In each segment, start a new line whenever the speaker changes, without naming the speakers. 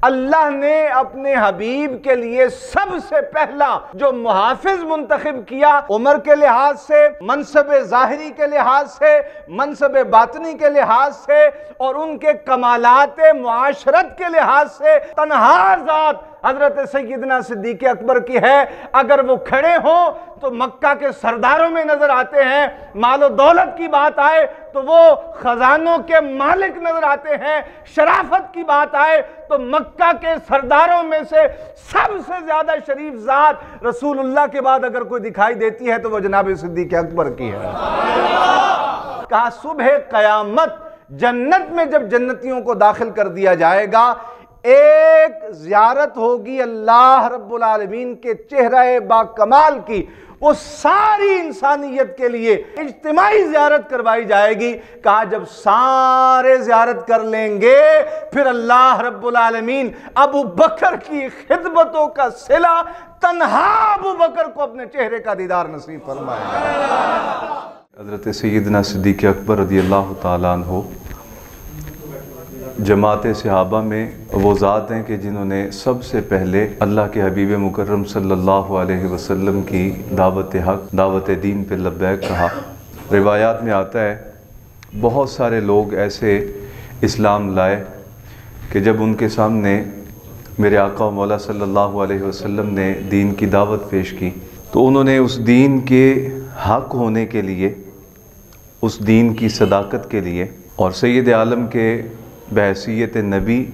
اللہ نے اپنے حبیب کے لیے سب سے پہلا جو محافظ منتخب کیا، عمر کے لحاظ سے، منصب ظاہری کے لحاظ سے، منصب باطنی کے لحاظ سے اور ان کے کمالات معاشرت کے لحاظ سے، تنہا ذات حضرت سیدنا صدیق اکبر کی ہے۔ اگر وہ کھڑے ہوں تو مکہ کے سرداروں میں نظر آتے ہیں، مال و دولت کی بات آئے تو وہ خزانوں کے مالک نظر آتے ہیں، شرافت کی بات آئے تو مکہ کے سرداروں میں سے سب سے زیادہ شریف ذات رسول اللہ کے بعد اگر کوئی دکھائی دیتی ہے تو وہ جناب صدیق اکبر کی ہے۔ کہا صبح قیامت جنت میں جب جنتیوں کو داخل کر دیا جائے گا، ایک زیارت ہوگی اللہ رب العالمین کے چہرہ با کمال کی، وہ ساری انسانیت کے لیے اجتماعی زیارت کروائی جائے گی۔ کہا جب سارے زیارت کر لیں گے پھر اللہ رب العالمین ابو بکر کی خدمتوں کا صلہ تنہا ابو بکر کو اپنے چہرے کا دیدار نصیب فرمائے گا۔
حضرت سیدنا صدیق اکبر رضی اللہ تعالیٰ عنہ جماعت صحابہ میں وہ ذات ہیں کہ جنہوں نے سب سے پہلے اللہ کے حبیب مکرم صلی اللہ علیہ وسلم کی دعوت حق، دعوت دین پہ لبیک کہا۔ روایات میں آتا ہے بہت سارے لوگ ایسے اسلام لائے کہ جب ان کے سامنے میرے آقا و مولا صلی اللہ علیہ وسلم نے دین کی دعوت پیش کی تو انہوں نے اس دین کے حق ہونے کے لیے، اس دین کی صداقت کے لیے اور سید عالم کے بحیثیت نبی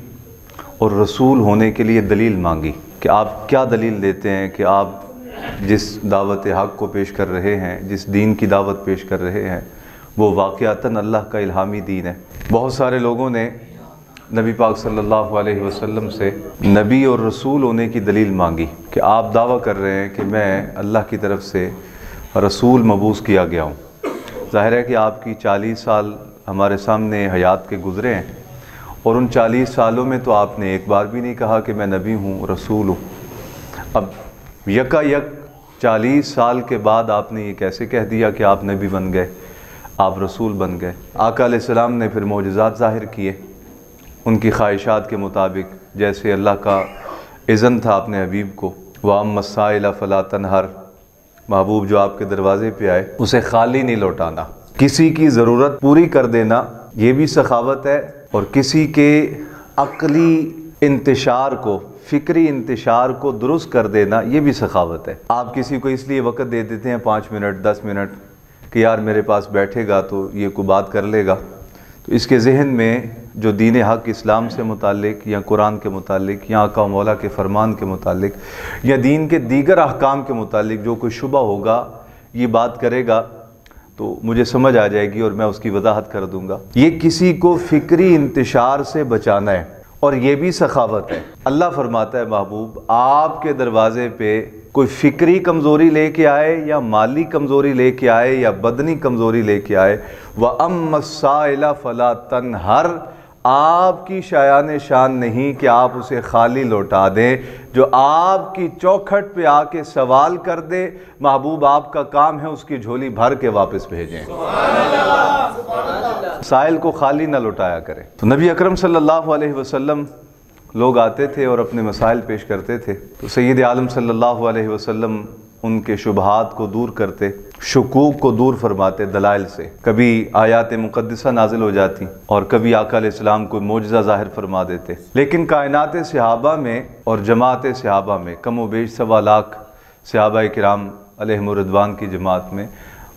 اور رسول ہونے کے لیے دلیل مانگی کہ آپ کیا دلیل دیتے ہیں کہ آپ جس دعوت حق کو پیش کر رہے ہیں، جس دین کی دعوت پیش کر رہے ہیں وہ واقعتاً اللہ کا الہامی دین ہے۔ بہت سارے لوگوں نے نبی پاک صلی اللہ علیہ وسلم سے نبی اور رسول ہونے کی دلیل مانگی کہ آپ دعویٰ کر رہے ہیں کہ میں اللہ کی طرف سے رسول مبعوث کیا گیا ہوں۔ ظاہر ہے کہ آپ کی 40 سال ہمارے سامنے حیات کے گزرے ہیں اور ان 40 سالوں میں تو آپ نے ایک بار بھی نہیں کہا کہ میں نبی ہوں، رسول ہوں۔ اب یک 40 سال کے بعد آپ نے یہ کیسے کہہ دیا کہ آپ نبی بن گئے، آپ رسول بن گئے؟ آقا علیہ السلام نے پھر معجزات ظاہر کیے ان کی خواہشات کے مطابق، جیسے اللہ کا اذن تھا اپنے حبیب کو، وَأَمَّا السَّائِلَ فَلَا تَنْهَرْ، محبوب جو آپ کے دروازے پہ آئے اسے خالی نہیں لوٹانا، کسی کی ضرورت پوری کر دینا یہ بھی سخاوت ہے، اور کسی کے عقلی انتشار کو، فکری انتشار کو درست کر دینا یہ بھی سخاوت ہے۔ آپ کسی کو اس لیے وقت دے دیتے ہیں 5 منٹ 10 منٹ کہ یار میرے پاس بیٹھے گا تو یہ کوئی بات کر لے گا، تو اس کے ذہن میں جو دین حق اسلام سے متعلق یا قرآن کے متعلق یا آقا و مولا کے فرمان کے متعلق یا دین کے دیگر احکام کے متعلق جو کوئی شبہ ہوگا یہ بات کرے گا تو مجھے سمجھ آ جائے گی اور میں اس کی وضاحت کر دوں گا۔ یہ کسی کو فکری انتشار سے بچانا ہے اور یہ بھی سخاوت ہے۔ اللہ فرماتا ہے محبوب آپ کے دروازے پہ کوئی فکری کمزوری لے کے آئے یا مالی کمزوری لے کے آئے یا بدنی کمزوری لے کے آئے، وَأَمَّا السَّائِلَ فَلَا تَنْهَرْ، آپ کی شایان شان نہیں کہ آپ اسے خالی لوٹا دیں۔ جو آپ کی چوکھٹ پہ آ کے سوال کر دے محبوب آپ کا کام ہے اس کی جھولی بھر کے واپس بھیجیں، سائل کو خالی نہ لوٹایا کریں۔ تو نبی اکرم صلی اللہ علیہ وسلم لوگ آتے تھے اور اپنے مسائل پیش کرتے تھے تو سید عالم صلی اللہ علیہ وسلم ان کے شبہات کو دور کرتے، شکوک کو دور فرماتے دلائل سے۔ کبھی آیات مقدسہ نازل ہو جاتی اور کبھی آقا علیہ السلام کوئی معجزہ ظاہر فرما دیتے، لیکن کائنات صحابہ میں اور جماعت صحابہ میں کم و بیش 1.25 لاکھ صحابہ کرام علیہم الرضوان کی جماعت میں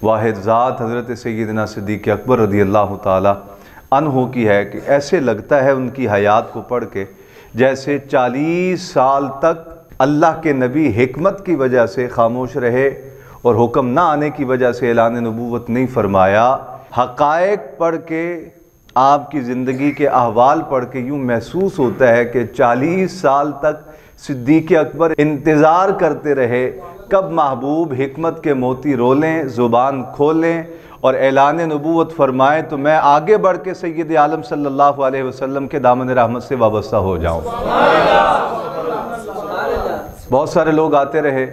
واحد ذات حضرت سیدنا صدیق اکبر رضی اللہ تعالی عنہ کی ہے کہ ایسے لگتا ہے ان کی حیات کو پڑھ کے جیسے 40 سال تک اللہ کے نبی حکمت کی وجہ سے خاموش رہے اور حکم نہ آنے کی وجہ سے اعلان نبوت نہیں فرمایا۔ حقائق پڑھ کے، آپ کی زندگی کے احوال پڑھ کے یوں محسوس ہوتا ہے کہ 40 سال تک صدیق اکبر انتظار کرتے رہے کب محبوب حکمت کے موتی رولیں، زبان کھولیں اور اعلان نبوت فرمائیں تو میں آگے بڑھ کے سید عالم صلی اللہ علیہ وسلم کے دامن رحمت سے وابستہ ہو جاؤں۔ بہت سارے لوگ آتے رہے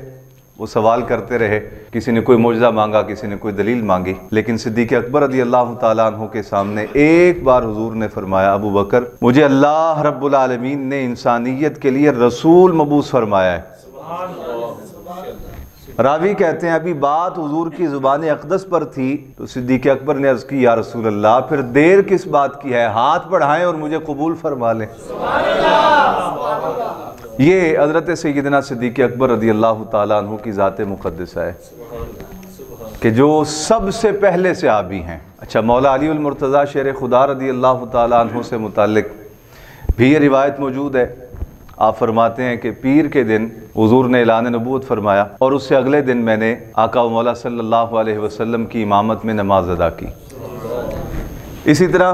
وہ سوال کرتے رہے، کسی نے کوئی معجزہ مانگا، کسی نے کوئی دلیل مانگی، لیکن صدیق اکبر رضی اللہ تعالیٰ عنہ کے سامنے ایک بار حضور نے فرمایا، ابو بکر مجھے اللہ رب العالمین نے انسانیت کے لیے رسول مبعوث فرمایا ہے۔ راوی کہتے ہیں ابھی بات حضور کی زبان اقدس پر تھی تو صدیق اکبر نے عرض کی، یا رسول اللہ پھر دیر کس بات کی ہے، ہاتھ بڑھائیں اور مجھے قبول فرما لیں۔ یہ حضرت سیدنا صدیق اکبر رضی اللہ تعالیٰ عنہ کی ذات مقدسہ ہے کہ جو سب سے پہلے صحابی ہیں۔ اچھا، مولا علی المرتضیٰ شیر خدا رضی اللہ تعالیٰ عنہ سے متعلق بھی یہ روایت موجود ہے۔ آپ فرماتے ہیں کہ پیر کے دن حضور نے اعلان نبوت فرمایا اور اس سے اگلے دن میں نے آقا و مولا صلی اللہ علیہ وسلم کی امامت میں نماز ادا کی۔ اسی طرح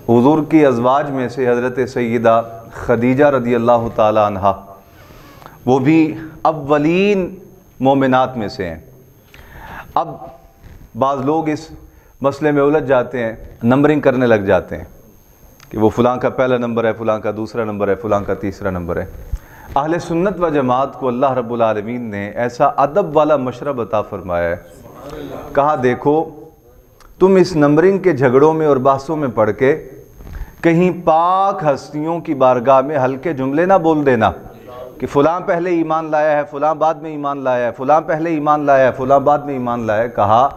حضور کی ازواج میں سے حضرت سیدہ خدیجہ رضی اللہ تعالی عنہا وہ بھی اولین مومنات میں سے ہیں۔ اب بعض لوگ اس مسئلے میں الجھ جاتے ہیں، نمبرنگ کرنے لگ جاتے ہیں کہ وہ فلاں کا پہلا نمبر ہے، فلاں کا دوسرا نمبر ہے، فلاں کا تیسرا نمبر ہے۔ اہل سنت و جماعت کو اللہ رب العالمین نے ایسا ادب والا مشرب عطا فرمایا ہے، کہا دیکھو تم اس نمبرنگ کے جھگڑوں میں اور بحثوں میں پڑھ کے کہیں پاک ہستیوں کی بارگاہ میں ہلکے جملے نہ بول دینا کہ فلاں پہلے ایمان لایا ہے، فلاں بعد میں ایمان لایا ہے، فلاں پہلے ایمان لایا ہے، فلاں بعد میں ایمان لایا ہے۔ کہا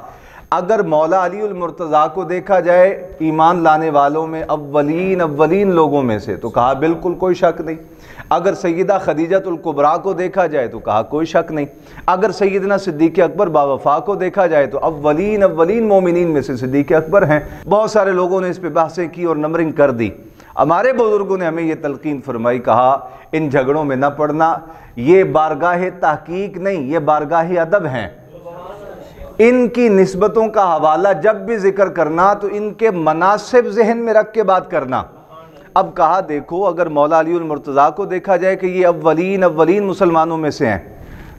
اگر مولا علی المرتضیٰ کو دیکھا جائے ایمان لانے والوں میں اولین لوگوں میں سے، تو کہا بالکل کوئی شک نہیں۔ اگر سیدہ خدیجۃ الکبریٰ کو دیکھا جائے تو کہا کوئی شک نہیں۔ اگر سیدنا صدیق اکبر باوفا کو دیکھا جائے تو اولین مومنین میں سے صدیق اکبر ہیں۔ بہت سارے لوگوں نے اس پہ بحثیں کی اور نمبرنگ کر دی۔ ہمارے بزرگوں نے ہمیں یہ تلقین فرمائی، کہا ان جھگڑوں میں نہ پڑنا، یہ بارگاہ تحقیق نہیں، یہ بارگاہ ادب ہیں۔ ان کی نسبتوں کا حوالہ جب بھی ذکر کرنا تو ان کے مناسب ذہن میں رکھ کے بات کرنا۔ اب کہا دیکھو اگر مولا علی المرتضیٰ کو دیکھا جائے کہ یہ اولین مسلمانوں میں سے ہیں،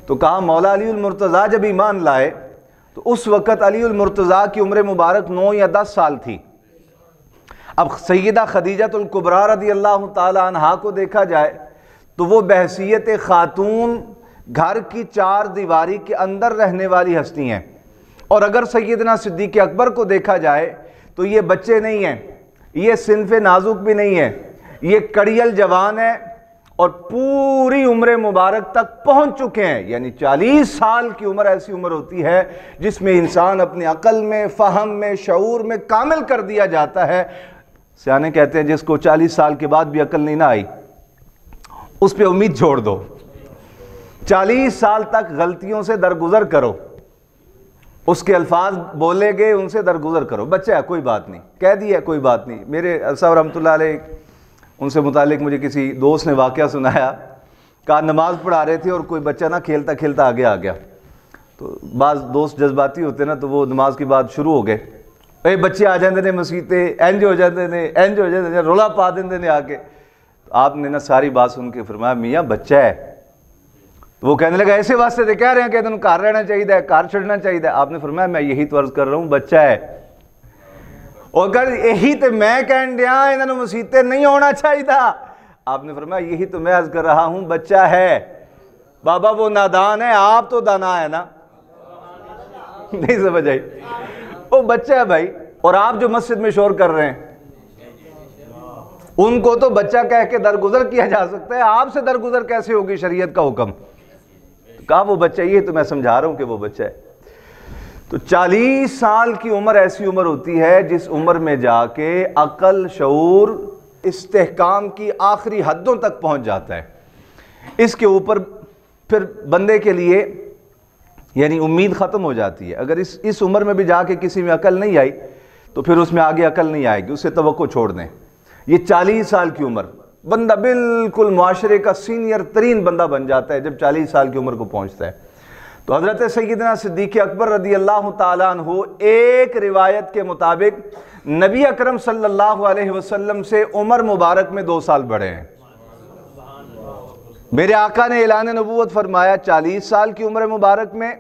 تو کہا مولا علی المرتضیٰ جب ایمان لائے تو اس وقت علی المرتضیٰ کی عمر مبارک 9 یا 10 سال تھی۔ اب سیدہ خدیجۃ الکبریٰ رضی اللہ تعالی عنہا کو دیکھا جائے تو وہ بحیثیت خاتون گھر کی 4 دیواری کے اندر رہنے والی ہستی ہیں، اور اگر سیدنا صدیق اکبر کو دیکھا جائے تو یہ بچے نہیں ہیں، یہ صنف نازک بھی نہیں ہے، یہ کڑیل جوان ہے اور پوری عمر مبارک تک پہنچ چکے ہیں۔ یعنی 40 سال کی عمر ایسی عمر ہوتی ہے جس میں انسان اپنے عقل میں، فہم میں، شعور میں کامل کر دیا جاتا ہے۔ سیانے کہتے ہیں جس کو 40 سال کے بعد بھی عقل نہیں نہ آئی اس پہ امید چھوڑ دو، 40 سال تک غلطیوں سے درگزر کرو، اس کے الفاظ بولے گئے ان سے درگزر کرو، بچہ ہے کوئی بات نہیں، کہہ دیا کوئی بات نہیں۔ میرے صاحب رحمۃ اللہ علیہ ان سے متعلق مجھے کسی دوست نے واقعہ سنایا، کہا نماز پڑھا رہے تھے اور کوئی بچہ نہ کھیلتا کھیلتا آگے آ گیا، تو بعض دوست جذباتی ہوتے نا تو وہ نماز کے بعد شروع ہو گئے، اے بچے آ جاندے نے مسیتے اینج ہو جاندے نے رولا پا دیندے نے آ کے۔ آپ نے نا ساری بات سن کے فرمایا میاں بچہ ہے، تو وہ کہنے لگا ایسے واسطے تو کہہ رہے ہیں کہ تم گھر رہنا چاہیے، گھر چھڑنا چاہیے۔ آپ نے فرمایا میں یہی تو عرض کر رہا ہوں بچہ ہے، اور اگر یہی تو میں کہن دیا انہوں مسیتے نہیں ہونا چاہیے تھا، آپ نے فرمایا یہی تو میں عرض کر رہا ہوں بچہ ہے۔ بابا وہ نادان ہے، آپ تو دانا ہے نا، نہیں سمجھ آئی؟ وہ بچہ ہے بھائی، اور آپ جو مسجد میں شور کر رہے ہیں ان کو تو بچہ کہہ کے درگزر کیا جا سکتا ہے، آپ سے درگزر کیسے ہوگی شریعت کا حکم؟ کہا وہ بچہ یہ تو میں سمجھا رہا ہوں کہ وہ بچہ ہے۔ تو 40 سال کی عمر ایسی عمر ہوتی ہے جس عمر میں جا کے عقل، شعور، استحکام کی آخری حدوں تک پہنچ جاتا ہے۔ اس کے اوپر پھر بندے کے لیے یعنی امید ختم ہو جاتی ہے۔ اگر اس عمر میں بھی جا کے کسی میں عقل نہیں آئی تو پھر اس میں آگے عقل نہیں آئے گی، اسے توقع چھوڑ دیں۔ یہ 40 سال کی عمر بندہ بالکل معاشرے کا سینئر ترین بندہ بن جاتا ہے جب 40 سال کی عمر کو پہنچتا ہے۔ تو حضرت سیدنا صدیق اکبر رضی اللہ تعالیٰ عنہ ایک روایت کے مطابق نبی اکرم صلی اللہ علیہ وسلم سے عمر مبارک میں 2 سال بڑھے ہیں۔ میرے آقا نے اعلان نبوت فرمایا 40 سال کی عمر مبارک میں،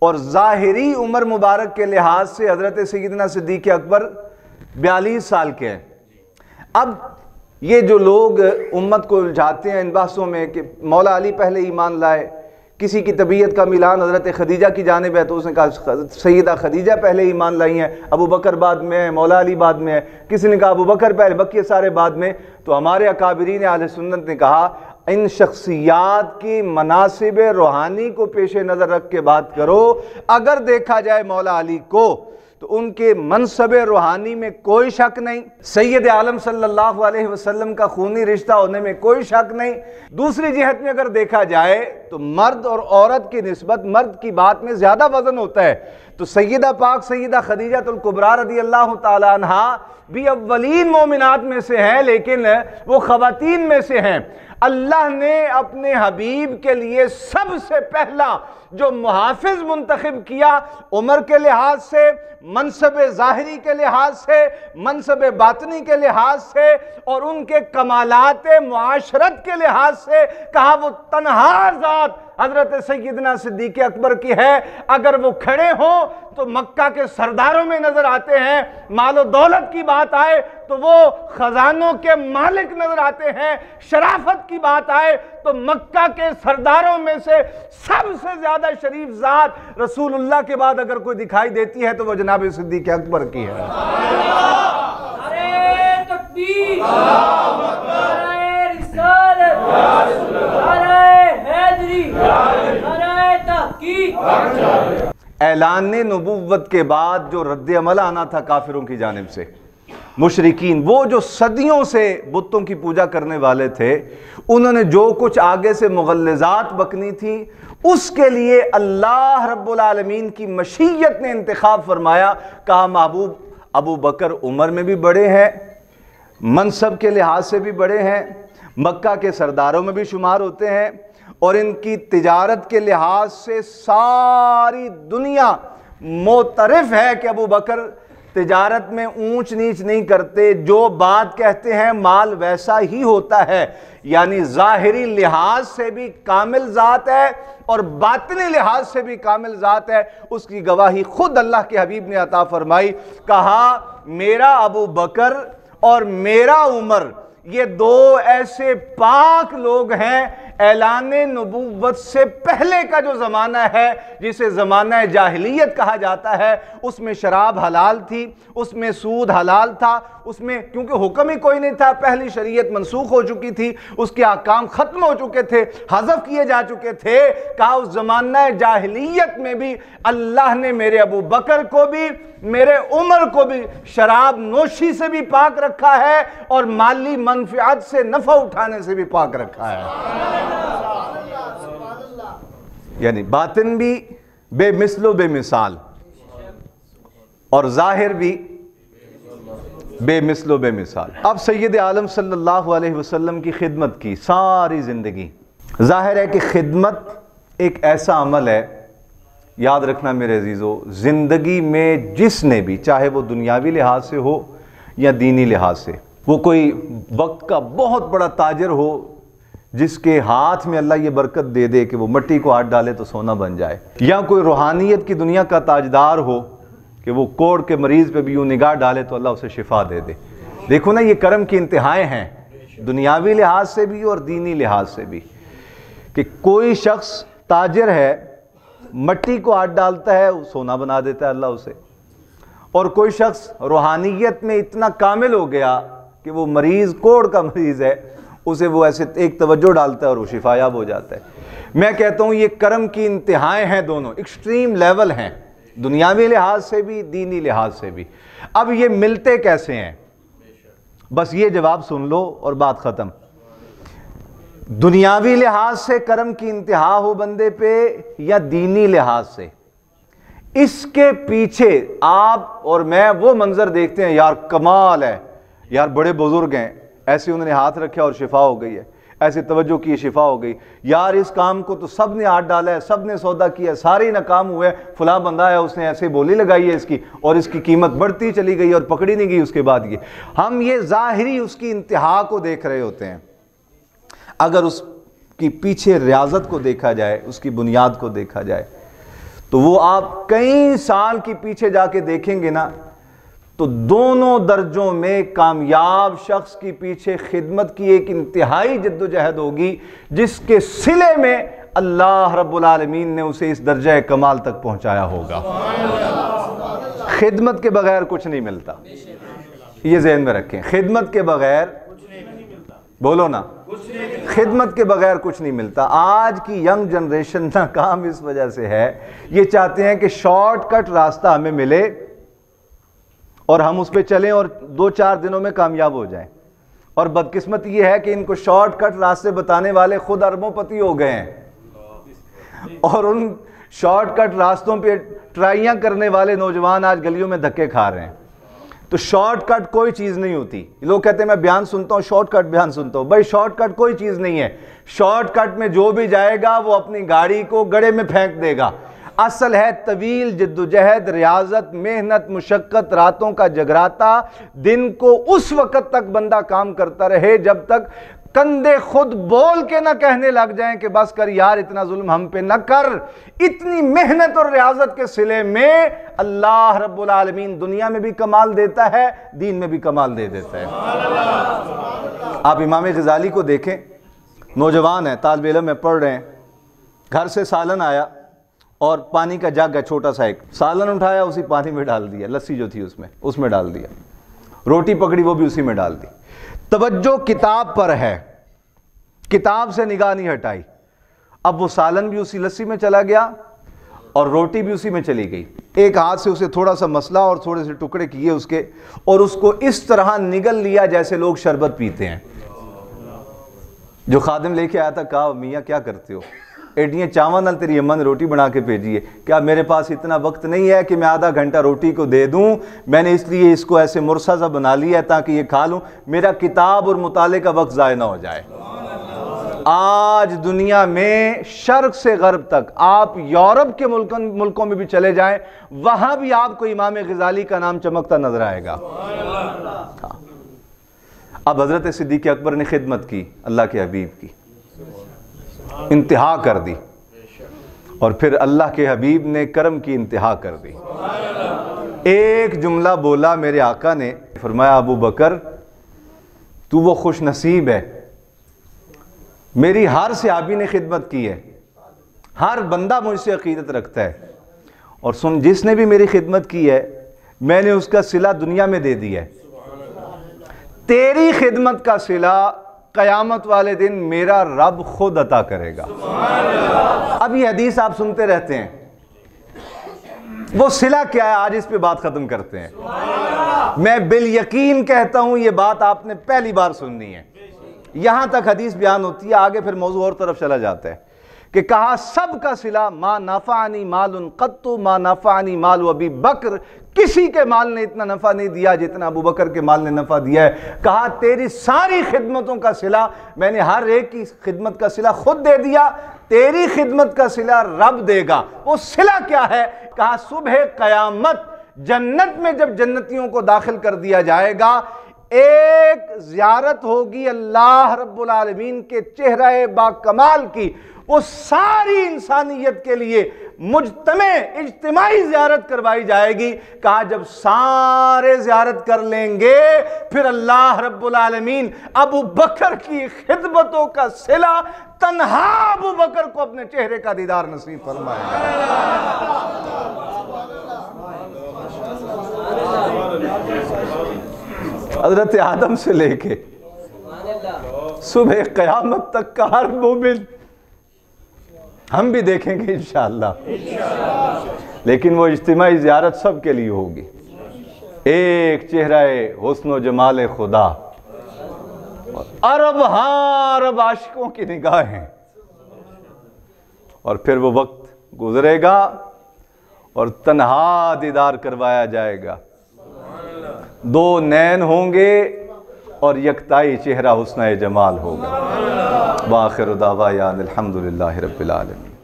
اور ظاہری عمر مبارک کے لحاظ سے حضرت سیدنا صدیق اکبر 42 سال کے ہیں۔ اب یہ جو لوگ امت کو الجھاتے ہیں ان بحثوں میں کہ مولا علی پہلے ایمان لائے،
کسی کی طبیعت کا ملان حضرت خدیجہ کی جانب ہے تو اس نے کہا سیدہ خدیجہ پہلے ایمان لائی ہیں، ابو بکر بعد میں ہے، مولا علی بعد میں ہے، کسی نے کہا ابو بکر پہلے، بقیہ سارے بعد میں. تو ہمارے اکابرین اہل سنت نے کہا ان شخصیات کی مناصب روحانی کو پیش نظر رکھ کے بات کرو. اگر دیکھا جائے مولا علی کو تو ان کے منصب روحانی میں کوئی شک نہیں، سید عالم صلی اللہ علیہ وسلم کا خونی رشتہ ہونے میں کوئی شک نہیں. دوسری جہت میں اگر دیکھا جائے تو مرد اور عورت کی نسبت مرد کی بات میں زیادہ وزن ہوتا ہے. تو سیدہ پاک سیدہ خدیجہ الکبریٰ رضی اللہ تعالی عنہا بھی اولین مومنات میں سے ہیں، لیکن وہ خواتین میں سے ہیں. اللہ نے اپنے حبیب کے لیے سب سے پہلا جو محافظ منتخب کیا، عمر کے لحاظ سے، منصب ظاہری کے لحاظ سے، منصب باطنی کے لحاظ سے اور ان کے کمالات معاشرت کے لحاظ سے، کہا وہ تنہا ذات حضرت سیدنا صدیق اکبر کی ہے. اگر وہ کھڑے ہوں تو مکہ کے سرداروں میں نظر آتے ہیں، مال و دولت کی بات آئے تو وہ خزانوں کے مالک نظر آتے ہیں، شرافت کی بات آئے تو مکہ کے سرداروں میں سے سب سے زیادہ شریف ذات رسول اللہ کے بعد اگر کوئی دکھائی دیتی ہے تو وہ جناب صدیق اکبر کی ہے.
نعرہ تکبیر، نعرہ رسالت، نعرہ حیدری، نعرہ تحقیق.
اعلان نبوت کے بعد جو رد عمل آنا تھا کافروں کی جانب سے، مشرکین وہ جو صدیوں سے بتوں کی پوجا کرنے والے تھے، انہوں نے جو کچھ آگے سے مغلظات بکنی تھی اس کے لیے اللہ رب العالمین کی مشیت نے انتخاب فرمایا. کہا محبوب ابو بکر عمر میں بھی بڑے ہیں، منصب کے لحاظ سے بھی بڑے ہیں، مکہ کے سرداروں میں بھی شمار ہوتے ہیں، اور ان کی تجارت کے لحاظ سے ساری دنیا معترف ہے کہ ابو بکر تجارت میں اونچ نیچ نہیں کرتے، جو بات کہتے ہیں مال ویسا ہی ہوتا ہے. یعنی ظاہری لحاظ سے بھی کامل ذات ہے اور باطنی لحاظ سے بھی کامل ذات ہے. اس کی گواہی خود اللہ کے حبیب نے عطا فرمائی. کہا میرا ابو بکر اور میرا عمر یہ دو ایسے پاک لوگ ہیں. اعلان نبوت سے پہلے کا جو زمانہ ہے جسے زمانہ جاہلیت کہا جاتا ہے، اس میں شراب حلال تھی، اس میں سود حلال تھا، اس میں کیونکہ حکم ہی کوئی نہیں تھا، پہلی شریعت منسوخ ہو چکی تھی، اس کے احکام ختم ہو چکے تھے، حذف کیے جا چکے تھے. کہا اس زمانہ جاہلیت میں بھی اللہ نے میرے ابو بکر کو بھی میرے عمر کو بھی شراب نوشی سے بھی پاک رکھا ہے اور مالی منفعت سے نفع اٹھانے سے بھی پاک رکھا ہے. یعنی باطن بھی بے مثل و بے مثال اور ظاہر بھی بے مثل و بے مثال. اب سید عالم صلی اللہ علیہ وسلم کی خدمت کی ساری زندگی. ظاہر ہے کہ خدمت ایک ایسا عمل ہے، یاد رکھنا میرے عزیزو، زندگی میں جس نے بھی، چاہے وہ دنیاوی لحاظ سے ہو یا دینی لحاظ سے، وہ کوئی وقت کا بہت بڑا تاجر ہو جس کے ہاتھ میں اللہ یہ برکت دے دے کہ وہ مٹی کو ہاتھ ڈالے تو سونا بن جائے، یا کوئی روحانیت کی دنیا کا تاجدار ہو کہ وہ کوڑ کے مریض پہ بھی یوں نگاہ ڈالے تو اللہ اسے شفا دے دے. دیکھو نا، یہ کرم کی انتہائیں ہیں دنیاوی لحاظ سے بھی اور دینی لحاظ سے بھی، کہ کوئی شخص تاجر ہے، مٹی کو ہاتھ ڈالتا ہے سونا بنا دیتا ہے اللہ اسے، اور کوئی شخص روحانیت میں اتنا کامل ہو گیا کہ وہ مریض کوڑ کا مریض ہے، اسے وہ ایسے ایک توجہ ڈالتا ہے اور وہ شفا یاب ہو جاتا ہے. میں کہتا ہوں یہ کرم کی انتہائیں ہیں، دونوں ایکسٹریم لیول ہیں، دنیاوی لحاظ سے بھی دینی لحاظ سے بھی. اب یہ ملتے کیسے ہیں؟ بس یہ جواب سن لو اور بات ختم. دنیاوی لحاظ سے کرم کی انتہا ہو بندے پہ یا دینی لحاظ سے، اس کے پیچھے آپ اور میں وہ منظر دیکھتے ہیں، یار کمال ہے، یار بڑے بزرگ ہیں، ایسے انہوں نے ہاتھ رکھا اور شفا ہو گئی ہے، ایسے توجہ کی شفا ہو گئی، یار اس کام کو تو سب نے ہاتھ ڈالا ہے، سب نے سودا کیا ہے، سارے ناکام ہوئے، فلاں بندہ ہے اس نے ایسے بولی لگائی ہے اس کی اور اس کی قیمت بڑھتی چلی گئی اور پکڑی نہیں گئی. اس کے بعد ہم یہ ظاہری اس کی انتہا کو دیکھ رہے ہوتے ہیں. اگر اس کی پیچھے ریاضت کو دیکھا جائے، اس کی بنیاد کو دیکھا جائے، تو وہ آپ کئی سال کی پیچھے جا کے دیکھیں گے نا، تو دونوں درجوں میں کامیاب شخص کی پیچھے خدمت کی ایک انتہائی جد و جہد ہوگی، جس کے صلے میں اللہ رب العالمین نے اسے اس درجہ کمال تک پہنچایا ہوگا۔ خدمت کے بغیر کچھ نہیں ملتا، یہ ذہن میں رکھیں، خدمت کے بغیر، بولو نا، خدمت کے بغیر کچھ نہیں ملتا۔ آج کی ینگ جنریشن ناکام اس وجہ سے ہے، یہ چاہتے ہیں کہ شارٹ کٹ راستہ ہمیں ملے اور ہم اس پہ چلیں اور 2-4 دنوں میں کامیاب ہو جائیں، اور بدقسمتی یہ ہے کہ ان کو شارٹ کٹ راستے بتانے والے خود اربوں پتی ہو گئے ہیں، اور ان شارٹ کٹ راستوں پہ ٹرائیاں کرنے والے نوجوان آج گلیوں میں دھکے کھا رہے ہیں۔ تو شارٹ کٹ کوئی چیز نہیں ہوتی۔ لوگ کہتے ہیں میں بیان سنتا ہوں، شارٹ کٹ بیان سنتا ہوں، بھائی شارٹ کٹ کوئی چیز نہیں ہے۔ شارٹ کٹ میں جو بھی جائے گا وہ اپنی گاڑی کو گڑھے میں پھینک دے گا۔ اصل ہے طویل جدوجہد، ریاضت، محنت، مشقت، راتوں کا جگراتا، دن کو اس وقت تک بندہ کام کرتا رہے جب تک کندھے خود بول کے نہ کہنے لگ جائیں کہ بس کر یار اتنا ظلم ہم پہ نہ کر۔ اتنی محنت اور ریاضت کے صلے میں اللہ رب العالمین دنیا میں بھی کمال دیتا ہے، دین میں بھی کمال دے دیتا ہے۔ آپ امام غزالی کو دیکھیں، نوجوان ہیں، طالب علم ہے، پڑھ رہے ہیں، گھر سے سالن آیا اور پانی کا جگ ہے چھوٹا سا، ایک سالن اٹھایا، اسی پانی میں ڈال دیا، لسی جو تھی اس میں ڈال دیا، روٹی پکڑی وہ بھی اسی میں ڈال دی۔ توجہ کتاب پر ہے، کتاب سے نگاہ نہیں ہٹائی۔ اب وہ سالن بھی اسی لسی میں چلا گیا اور روٹی بھی اسی میں چلی گئی۔ ایک ہاتھ سے اسے تھوڑا سا مسلا اور تھوڑے سے ٹکڑے کیے اس کے، اور اس کو اس طرح نگل لیا جیسے لوگ شربت پیتے ہیں۔ جو خادم لے کے آیا تھا کہا میاں کیا کرتے ہو؟ ایڈیاں چاول نال تیری اماں نے روٹی بنا کے بھیجی ہے، کیا میرے پاس اتنا وقت نہیں ہے کہ میں آدھا گھنٹہ روٹی کو دے دوں؟ میں نے اس لیے اس کو ایسے مرصع سا بنا لیا ہے تاکہ یہ کھا لوں، میرا کتاب اور مطالعے کا وقت ضائع نہ ہو جائے۔ آج دنیا میں شرق سے غرب تک، آپ یورپ کے ملکوں میں بھی چلے جائیں، وہاں بھی آپ کو امام غزالی کا نام چمکتا نظر آئے گا۔ اب حضرت صدیق اکبر نے خدمت کی اللہ کے حبیب کی، انتہا کر دی، اور پھر اللہ کے حبیب نے کرم کی انتہا کر دی۔ ایک جملہ بولا میرے آقا نے، فرمایا ابو بکر تو وہ خوش نصیب ہے، میری ہر صحابی نے خدمت کی ہے، ہر بندہ مجھ سے عقیدت رکھتا ہے، اور سن جس نے بھی میری خدمت کی ہے میں نے اس کا صلہ دنیا میں دے دیا ہے، تیری خدمت کا صلہ قیامت والے دن میرا رب خود عطا کرے گا۔ اب یہ حدیث آپ سنتے رہتے ہیں، وہ صلہ کیا ہے آج اس پہ بات ختم کرتے ہیں۔ میں بالیقین کہتا ہوں یہ بات آپ نے پہلی بار سننی ہے۔ یہاں تک حدیث بیان ہوتی ہے، آگے پھر موضوع اور طرف چلا جاتا ہے کہ کہا سب کا صلہ، ما نفعنی مال قط ما نفعنی مال ابی بکر، کسی کے مال نے اتنا نفع نہیں دیا جتنا ابو بکر کے مال نے نفع دیا ہے۔ کہا تیری ساری خدمتوں کا صلہ میں نے ہر ایک کی خدمت کا صلہ خود دے دیا، تیری خدمت کا صلہ رب دے گا۔ وہ صلہ کیا ہے؟ کہا صبح قیامت جنت میں جب جنتیوں کو داخل کر دیا جائے گا، ایک زیارت ہوگی اللہ رب العالمین کے چہرہ با کمال کی، وہ ساری انسانیت کے لیے مجتمع اجتماعی زیارت کروائی جائے گی۔ کہا جب سارے زیارت کر لیں گے پھر اللہ رب العالمین ابو بکر کی خدمتوں کا صلہ تنہا ابو بکر کو اپنے چہرے کا دیدار نصیب فرمائے گا۔ حضرت آدم سے لے کے صبح قیامت تک کا ہر مومن ہم بھی دیکھیں گے انشاءاللہ، لیکن وہ اجتماعی زیارت سب کے لیے ہوگی۔ ایک چہرہ حسن و جمال خدا، عرب عرب عاشقوں کی نگاہیں، اور پھر وہ وقت گزرے گا اور تنہا دیدار کروایا جائے گا، دو نین ہوں گے اور یکتائی چہرہ حسنِ جمال ہوگا۔ وآخر دعوانا الحمدللہ رب العالمین۔